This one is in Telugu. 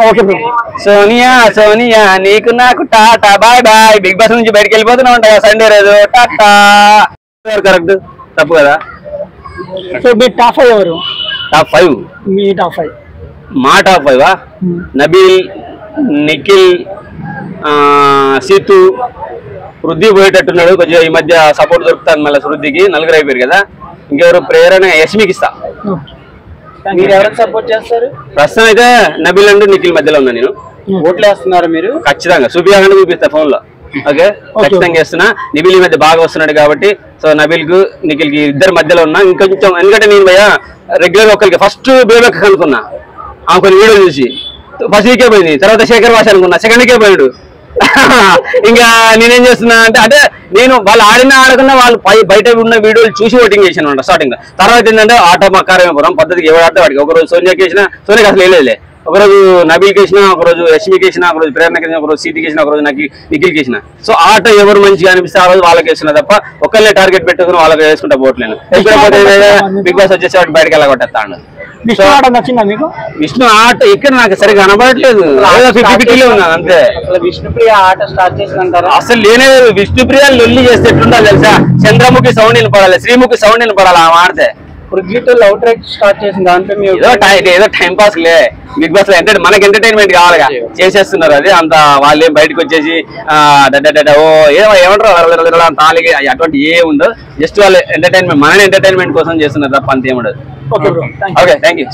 Okay bro. సోనియా సోనియా నీకు నాకు ta ta bye bye. Bigg Boss నుంచి బయటకు వెళ్ళిపోతూనే ఉంటాయి సండే రోజు టాటా. కరెక్ట్ తప్పు కదా? సో మీ టాప్ 5 ఎవరు? టాప్ 5 మీ టాప్ 5 మా టాప్ 5 నబీల్, నిఖిల్, సీతు, వృద్ధి పోయేటట్టున్నాడు కొంచెం ఈ మధ్య సపోర్ట్ దొరుకుతాను మళ్ళీ వృద్ధికి. నలుగురు అయిపోయారు కదా. ఇంకెవరు ప్రేరణ యశ్మికి ఇస్తా. మీరు ఎవరికి సపోర్ట్ చేస్తారు? ప్రస్తుతం అయితే నబీల్ అండ్ నిఖిల్ మధ్యలో ఉన్నా నేను. ఓట్లు వేస్తున్నారు మీరు? ఖచ్చితంగా చూపించాలంటే చూపిస్తా ఫోన్ లో. ఓకే ఖచ్చితంగా చేస్తున్నా. నిఖిల్ ఈ మధ్య బాగా వస్తున్నాడు కాబట్టి సో నబీల్ కు నిఖిల్ కి ఇద్దరు మధ్యలో ఉన్నా. ఇంకొంచెం ఎందుకంటే నేను భయ రెగ్యులర్ ఒకరికి ఫస్ట్ బేబెక్ అనుకున్నా ఆ కొన్ని వీడియో చూసి ఫస్ట్ వీకే పోయింది. తర్వాత శేఖర్ భాష అనుకున్నా సెకండ్ వీకే పోయాడు. ఇంకా నేనేం చేస్తున్నా అంటే నేను వాళ్ళు ఆడకున్నా వాళ్ళు బయట ఉన్న వీడియోలు చూసి ఓటింగ్ చేశాను అనమాట స్టార్టింగ్. తర్వాత ఏంటంటే ఆట మకారమేపురం పద్ధతికి ఎవరు ఆడితే వాడికి. ఒకరోజు సోనియాకి వేసినా సోనియాకి అసలు వేయలేదులే. ఒకరోజు నబీల్కి వేసినా, ఒకరోజు యశ్మికి వేసినా, ఒకరోజు ప్రేరణకి వేసినా, ఒకరోజు సీతికి వేసినా, ఒకరోజు నిఖిల్కి వేసినా. సో ఆట ఎవరు మంచిగా అనిపిస్తే ఆ రోజు వాళ్ళకి వేస్తున్నా తప్ప ఒకళ్ళే టార్గెట్ పెట్టుకుని వాళ్ళకి వేసుకుంటా పోవట్లేను. బిగ్ బాస్ వచ్చేసి వాటి బయటకు వెళ్ళగొట్టేస్తాను. నచ్చిందా మీకు? విష్ణు ఆట ఇక్కడ నాకు సరిగా కనబడట్లేదు. 50-50 ఉన్నాను అంతే. విష్ణుప్రియ ఆట స్టార్ట్ చేసిందంటారా? అసలు లేనే విష్ణుప్రియ లొల్లి చేస్తే ఎట్లుండాలి తెలుసా? చంద్రముఖి సౌండ్ వినపడాలి, శ్రీముఖి సౌండ్ వినపడాలి ఆ ఆడితే. పృథ్వీతో లవ్ ట్రాక్ స్టార్ట్ చేసింది దాంట్లో ఏదో టైం పాస్ లే. బిగ్ బాస్ లో మనకి ఎంటర్టైన్మెంట్ కావాలిగా చేసేస్తున్నారు. అది అంత వాళ్ళేం బయటకు వచ్చేసి ఓ ఏమంటారు తాళిగా అటువంటి ఏ ఉండదు. జస్ట్ వాళ్ళు ఎంటర్టైన్మెంట్ మన ఎంటర్టైన్మెంట్ కోసం చేస్తున్నారు తప్ప అంతేముండదు. Okay bro, okay thank you.